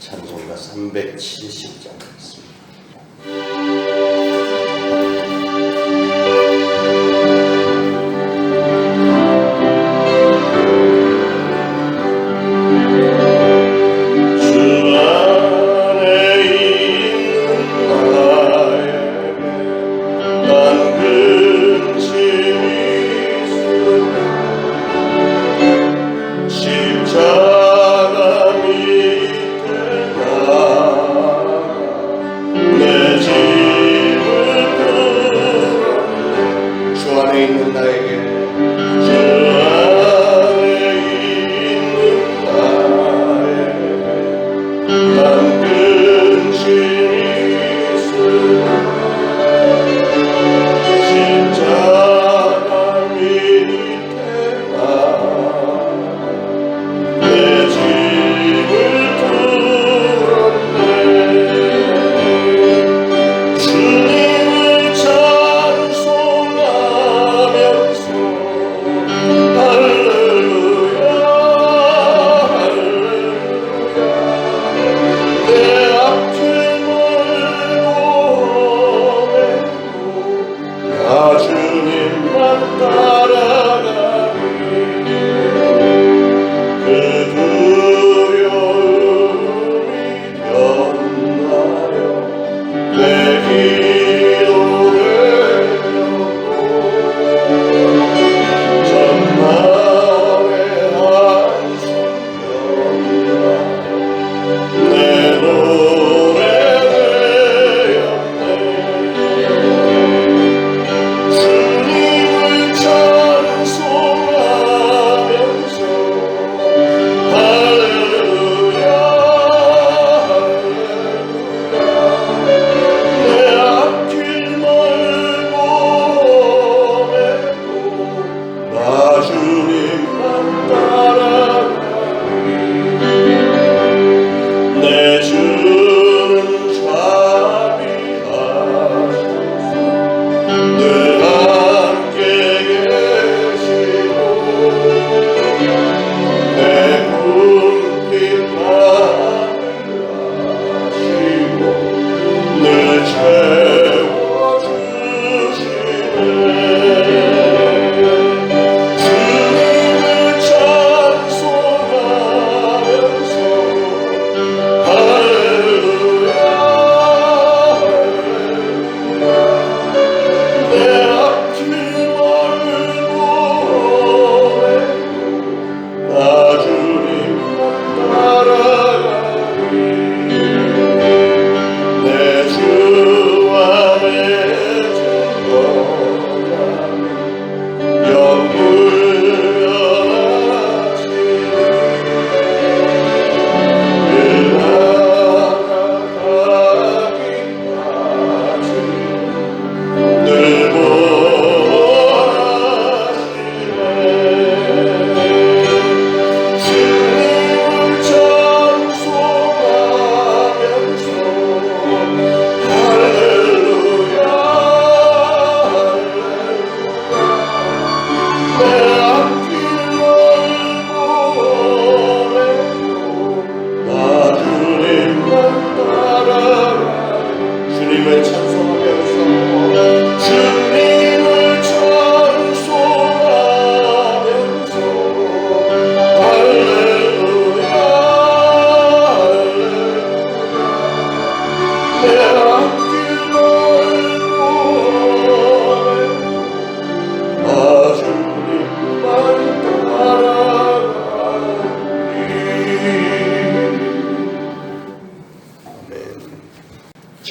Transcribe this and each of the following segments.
찬송가 370장 있습니다.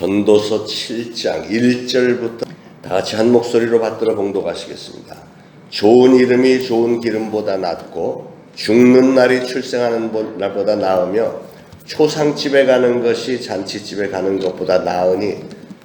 전도서 7장 1절부터 다 같이 한 목소리로 받들어 봉독하시겠습니다. 좋은 이름이 좋은 기름보다 낫고 죽는 날이 출생하는 날보다 나으며 초상집에 가는 것이 잔치집에 가는 것보다 나으니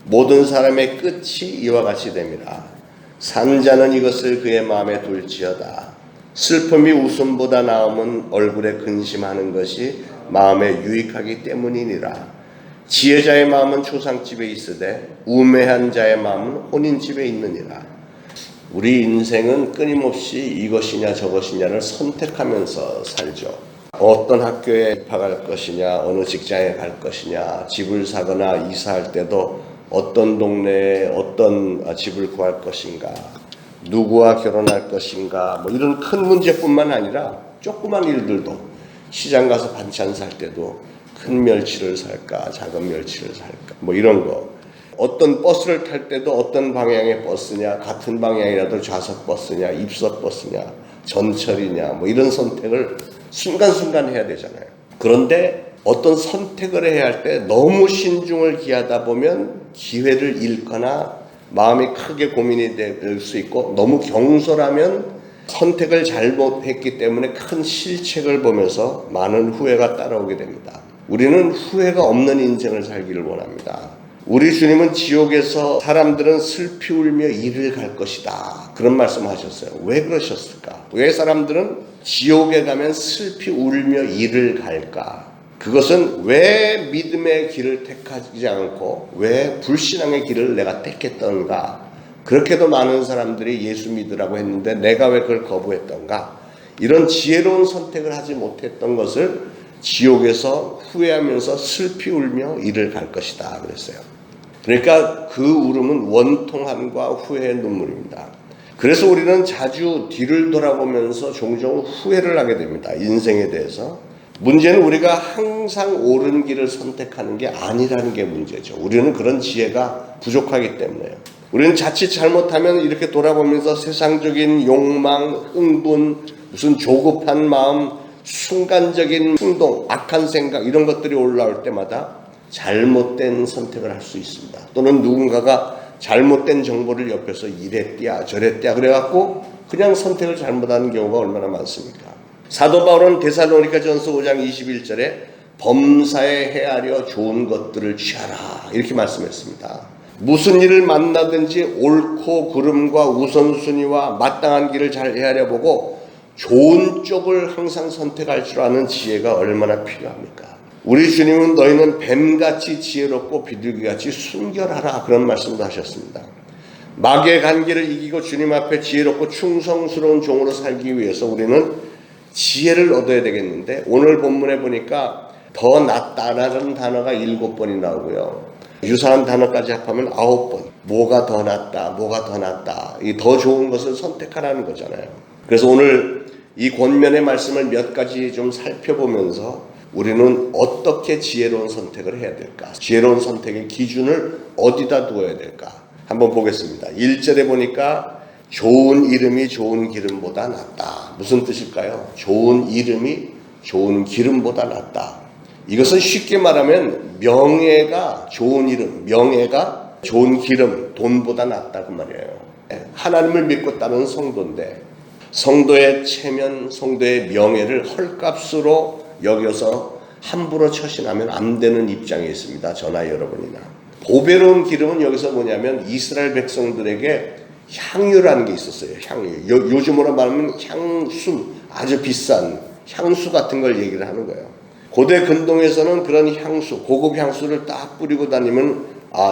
모든 사람의 끝이 이와 같이 됨이라. 산자는 이것을 그의 마음에 둘지어다. 슬픔이 웃음보다 나음은 얼굴에 근심하는 것이 마음에 유익하기 때문이니라. 지혜자의 마음은 초상집에 있으되 우매한 자의 마음은 혼인집에 있느니라. 우리 인생은 끊임없이 이것이냐 저것이냐를 선택하면서 살죠. 어떤 학교에 입학할 것이냐, 어느 직장에 갈 것이냐, 집을 사거나 이사할 때도 어떤 동네에 어떤 집을 구할 것인가, 누구와 결혼할 것인가, 뭐 이런 큰 문제뿐만 아니라 조그만 일들도 시장 가서 반찬 살 때도 큰 멸치를 살까, 작은 멸치를 살까, 뭐 이런 거. 어떤 버스를 탈 때도 어떤 방향의 버스냐, 같은 방향이라도 좌석 버스냐, 입석 버스냐, 전철이냐, 뭐 이런 선택을 순간순간 해야 되잖아요. 그런데 어떤 선택을 해야 할 때 너무 신중을 기하다 보면 기회를 잃거나 마음이 크게 고민이 될 수 있고, 너무 경솔하면 선택을 잘못했기 때문에 큰 실책을 보면서 많은 후회가 따라오게 됩니다. 우리는 후회가 없는 인생을 살기를 원합니다. 우리 주님은 지옥에서 사람들은 슬피 울며 이를 갈 것이다, 그런 말씀하셨어요. 왜 그러셨을까? 왜 사람들은 지옥에 가면 슬피 울며 이를 갈까? 그것은 왜 믿음의 길을 택하지 않고 왜 불신앙의 길을 내가 택했던가? 그렇게도 많은 사람들이 예수 믿으라고 했는데 내가 왜 그걸 거부했던가? 이런 지혜로운 선택을 하지 못했던 것을 지옥에서 후회하면서 슬피 울며 이를 갈 것이다 그랬어요. 그러니까 그 울음은 원통함과 후회의 눈물입니다. 그래서 우리는 자주 뒤를 돌아보면서 종종 후회를 하게 됩니다. 인생에 대해서. 문제는 우리가 항상 옳은 길을 선택하는 게 아니라는 게 문제죠. 우리는 그런 지혜가 부족하기 때문에요. 우리는 자칫 잘못하면 이렇게 돌아보면서 세상적인 욕망, 흥분, 무슨 조급한 마음, 순간적인 충동, 악한 생각, 이런 것들이 올라올 때마다 잘못된 선택을 할 수 있습니다. 또는 누군가가 잘못된 정보를 옆에서 이랬대야 저랬대야 그래갖고 그냥 선택을 잘못하는 경우가 얼마나 많습니까? 사도 바울은 데살로니가전서 5장 21절에 범사에 헤아려 좋은 것들을 취하라, 이렇게 말씀했습니다. 무슨 일을 만나든지 옳고 그름과 우선순위와 마땅한 길을 잘 헤아려보고 좋은 쪽을 항상 선택할 줄 아는 지혜가 얼마나 필요합니까? 우리 주님은 너희는 뱀같이 지혜롭고 비둘기같이 순결하라, 그런 말씀도 하셨습니다. 마귀의 간계를 이기고 주님 앞에 지혜롭고 충성스러운 종으로 살기 위해서 우리는 지혜를 얻어야 되겠는데, 오늘 본문에 보니까 더 낫다라는 단어가 7번이 나오고요. 유사한 단어까지 합하면 9번. 뭐가 더 낫다, 뭐가 더 낫다. 이 더 좋은 것을 선택하라는 거잖아요. 그래서 오늘 이 권면의 말씀을 몇 가지 좀 살펴보면서 우리는 어떻게 지혜로운 선택을 해야 될까? 지혜로운 선택의 기준을 어디다 두어야 될까? 한번 보겠습니다. 1절에 보니까 좋은 이름이 좋은 기름보다 낫다. 무슨 뜻일까요? 좋은 이름이 좋은 기름보다 낫다. 이것은 쉽게 말하면 명예가 좋은 이름, 명예가 좋은 기름, 돈보다 낫다 그 말이에요. 하나님을 믿고 따르는 성도인데 성도의 체면, 성도의 명예를 헐값으로 여겨서 함부로 처신하면 안 되는 입장에 있습니다. 저나 여러분이나. 보배로운 기름은 여기서 뭐냐면 이스라엘 백성들에게 향유라는 게 있었어요. 향유. 요즘으로 말하면 향수, 아주 비싼 향수 같은 걸 얘기를 하는 거예요. 고대 근동에서는 그런 향수, 고급 향수를 딱 뿌리고 다니면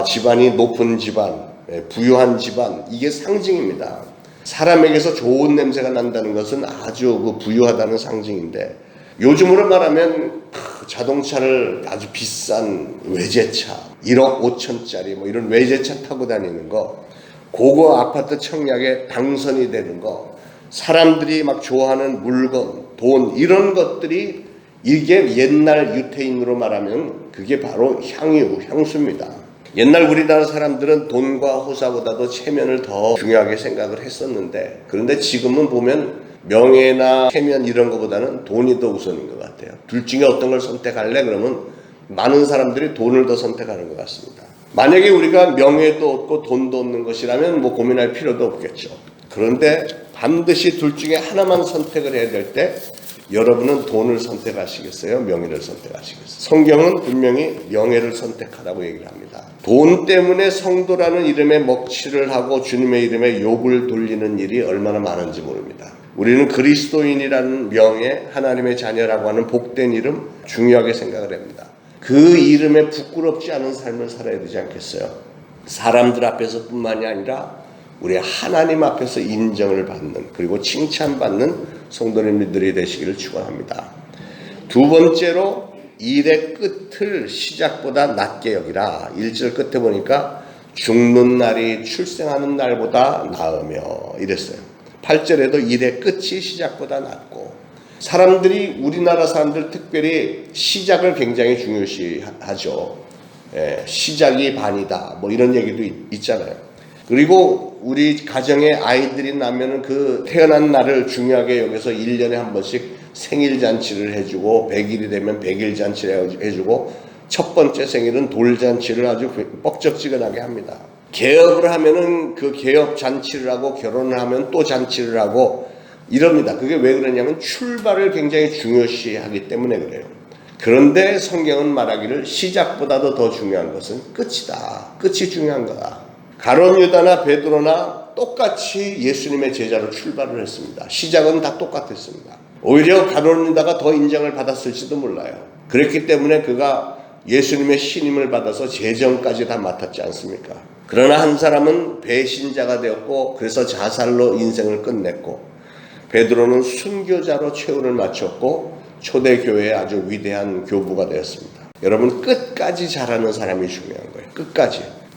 집안이 높은 집안, 부유한 집안, 이게 상징입니다. 사람에게서 좋은 냄새가 난다는 것은 아주 부유하다는 상징인데, 요즘으로 말하면 자동차를 아주 비싼 외제차, 1억 5천짜리 뭐 이런 외제차 타고 다니는 거, 고고 아파트 청약에 당선이 되는 거, 사람들이 막 좋아하는 물건, 돈, 이런 것들이 이게 옛날 유태인으로 말하면 그게 바로 향수입니다. 옛날 우리나라 사람들은 돈과 호사보다도 체면을 더 중요하게 생각을 했었는데, 그런데 지금은 보면 명예나 체면 이런 것보다는 돈이 더 우선인 것 같아요. 둘 중에 어떤 걸 선택할래? 그러면 많은 사람들이 돈을 더 선택하는 것 같습니다. 만약에 우리가 명예도 얻고 돈도 얻는 것이라면 뭐 고민할 필요도 없겠죠. 그런데 반드시 둘 중에 하나만 선택을 해야 될 때 여러분은 돈을 선택하시겠어요? 명예를 선택하시겠어요? 성경은 분명히 명예를 선택하라고 얘기를 합니다. 돈 때문에 성도라는 이름에 먹칠을 하고 주님의 이름에 욕을 돌리는 일이 얼마나 많은지 모릅니다. 우리는 그리스도인이라는 명예, 하나님의 자녀라고 하는 복된 이름 중요하게 생각을 합니다. 그 이름에 부끄럽지 않은 삶을 살아야 되지 않겠어요? 사람들 앞에서 뿐만이 아니라 우리 하나님 앞에서 인정을 받는, 그리고 칭찬받는 성도님들이 되시기를 축원합니다. 두 번째로 일의 끝을 시작보다 낮게 여기라. 1절 끝에 보니까 죽는 날이 출생하는 날보다 나으며 이랬어요. 8절에도 일의 끝이 시작보다 낮고, 사람들이, 우리나라 사람들 특별히 시작을 굉장히 중요시하죠. 시작이 반이다 뭐 이런 얘기도 있잖아요. 그리고 우리 가정에 아이들이 나면은 그 태어난 날을 중요하게 여기서 1년에 한 번씩 생일 잔치를 해주고, 100일이 되면 100일 잔치를 해주고, 첫 번째 생일은 돌잔치를 아주 뻑적지근하게 합니다. 개업을 하면은 그 개업 잔치를 하고, 결혼을 하면 또 잔치를 하고 이럽니다. 그게 왜 그러냐면 출발을 굉장히 중요시하기 때문에 그래요. 그런데 성경은 말하기를 시작보다도 더 중요한 것은 끝이다. 끝이 중요한 거다. 가룟 유다나 베드로나 똑같이 예수님의 제자로 출발을 했습니다. 시작은 다 똑같았습니다. 오히려 가룟 유다가 더 인정을 받았을지도 몰라요. 그랬기 때문에 그가 예수님의 신임을 받아서 재정까지 다 맡았지 않습니까? 그러나 한 사람은 배신자가 되었고, 그래서 자살로 인생을 끝냈고, 베드로는 순교자로 최후를 마쳤고 초대교회의 아주 위대한 교부가 되었습니다. 여러분, 끝까지 잘하는 사람이 중요한 거예요.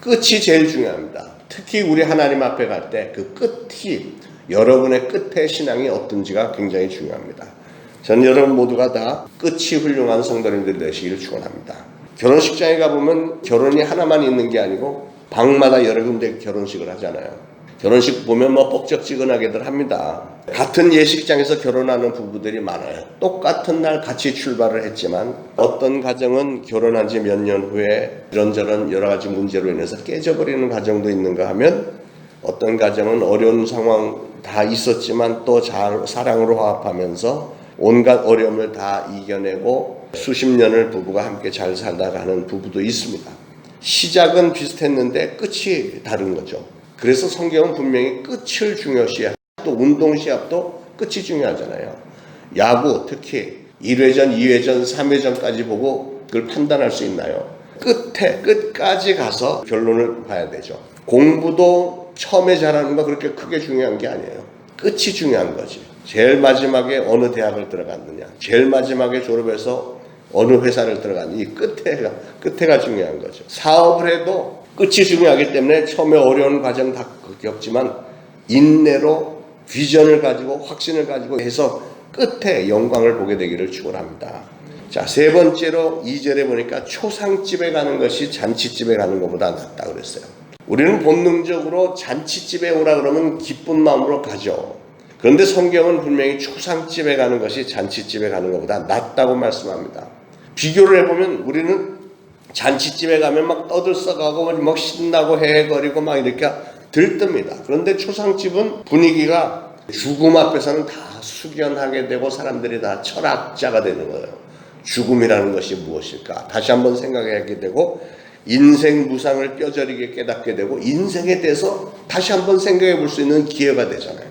끝이 제일 중요합니다. 특히 우리 하나님 앞에 갈 때 그 끝이, 여러분의 끝의 신앙이 어떤지가 굉장히 중요합니다. 저는 여러분 모두가 다 끝이 훌륭한 성도님들 되시기를 축원합니다. 결혼식장에 가보면 결혼이 하나만 있는 게 아니고 방마다 여러 군데 결혼식을 하잖아요. 결혼식 보면 뭐 뻑적지근하게들 합니다. 같은 예식장에서 결혼하는 부부들이 많아요. 똑같은 날 같이 출발을 했지만 어떤 가정은 결혼한 지 몇 년 후에 이런저런 여러 가지 문제로 인해서 깨져버리는 가정도 있는가 하면, 어떤 가정은 어려운 상황 다 있었지만 또 사랑으로 화합하면서 온갖 어려움을 다 이겨내고 수십 년을 부부가 함께 잘 살다가는 부부도 있습니다. 시작은 비슷했는데 끝이 다른 거죠. 그래서 성경은 분명히 끝을 중요시하고, 또 운동 시합도 끝이 중요하잖아요. 야구 특히 1회전, 2회전, 3회전까지 보고 그걸 판단할 수 있나요? 끝까지 가서 결론을 봐야 되죠. 공부도 처음에 잘하는 거 그렇게 크게 중요한 게 아니에요. 끝이 중요한 거지. 제일 마지막에 어느 대학을 들어갔느냐, 제일 마지막에 졸업해서 어느 회사를 들어갔느냐, 이 끝에가 중요한 거죠. 사업을 해도 끝이 중요하기 때문에 처음에 어려운 과정 다 겪지만 인내로 비전을 가지고 확신을 가지고 해서 끝에 영광을 보게 되기를 축원합니다. 자, 세 번째로 2절에 보니까 초상집에 가는 것이 잔치집에 가는 것보다 낫다 그랬어요. 우리는 본능적으로 잔치집에 오라 그러면 기쁜 마음으로 가죠. 그런데 성경은 분명히 초상집에 가는 것이 잔치집에 가는 것보다 낫다고 말씀합니다. 비교를 해보면 우리는 잔치집에 가면 막 떠들썩하고 막 신나고 헤헤거리고 막 이렇게 들뜹니다. 그런데 초상집은 분위기가 죽음 앞에서는 다 숙연하게 되고 사람들이 다 철학자가 되는 거예요. 죽음이라는 것이 무엇일까? 다시 한번 생각하게 되고 인생 무상을 뼈저리게 깨닫게 되고 인생에 대해서 다시 한번 생각해 볼 수 있는 기회가 되잖아요.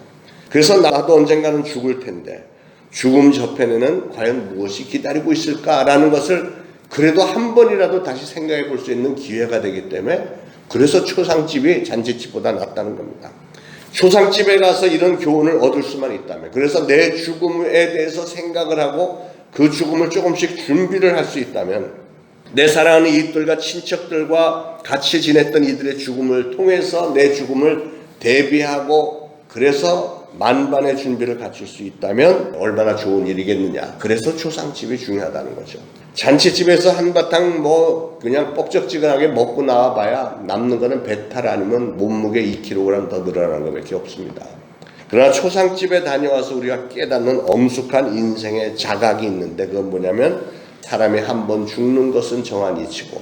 그래서 나도 언젠가는 죽을 텐데 죽음 저편에는 과연 무엇이 기다리고 있을까라는 것을 그래도 한 번이라도 다시 생각해 볼 수 있는 기회가 되기 때문에, 그래서 초상집이 잔치집보다 낫다는 겁니다. 초상집에 가서 이런 교훈을 얻을 수만 있다면, 그래서 내 죽음에 대해서 생각을 하고 그 죽음을 조금씩 준비를 할 수 있다면, 내 사랑하는 이웃들과 친척들과 같이 지냈던 이들의 죽음을 통해서 내 죽음을 대비하고 그래서 만반의 준비를 갖출 수 있다면 얼마나 좋은 일이겠느냐. 그래서 초상집이 중요하다는 거죠. 잔치집에서 한바탕 뭐 그냥 뻑적지근하게 먹고 나와봐야 남는 거는 배탈 아니면 몸무게 2kg 더 늘어나는 것밖에 없습니다. 그러나 초상집에 다녀와서 우리가 깨닫는 엄숙한 인생의 자각이 있는데, 그건 뭐냐면 사람이 한 번 죽는 것은 정한 이치고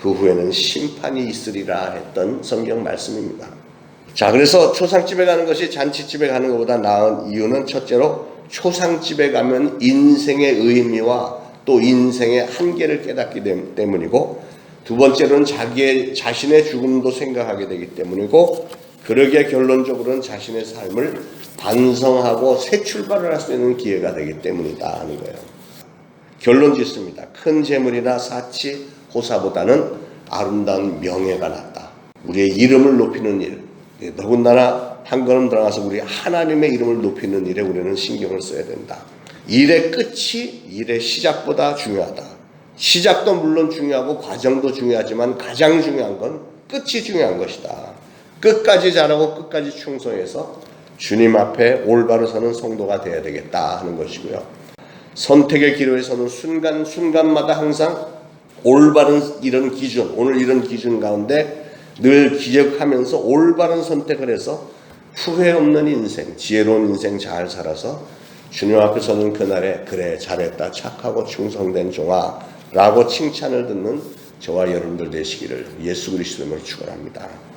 그 후에는 심판이 있으리라 했던 성경 말씀입니다. 자, 그래서 초상집에 가는 것이 잔치집에 가는 것보다 나은 이유는, 첫째로 초상집에 가면 인생의 의미와 또 인생의 한계를 깨닫기 때문이고, 두 번째로는 자신의 죽음도 생각하게 되기 때문이고, 그러기에 결론적으로는 자신의 삶을 반성하고 새 출발을 할 수 있는 기회가 되기 때문이다 하는 거예요. 결론 짓습니다. 큰 재물이나 사치, 호사보다는 아름다운 명예가 낫다. 우리의 이름을 높이는 일, 더군다나 한 걸음 들어가서 우리 하나님의 이름을 높이는 일에 우리는 신경을 써야 된다. 일의 끝이 일의 시작보다 중요하다. 시작도 물론 중요하고 과정도 중요하지만 가장 중요한 건 끝이 중요한 것이다. 끝까지 잘하고 끝까지 충성해서 주님 앞에 올바로 서는 성도가 되어야 되겠다 하는 것이고요. 선택의 기로에서는 순간순간마다 항상 올바른 이런 기준, 오늘 이런 기준 가운데 늘 기억하면서 올바른 선택을 해서 후회 없는 인생, 지혜로운 인생 잘 살아서 주님 앞에 서는 그날에 그래 잘했다 착하고 충성된 종아 라고 칭찬을 듣는 저와 여러분들 되시기를 예수 그리스도로 축원합니다.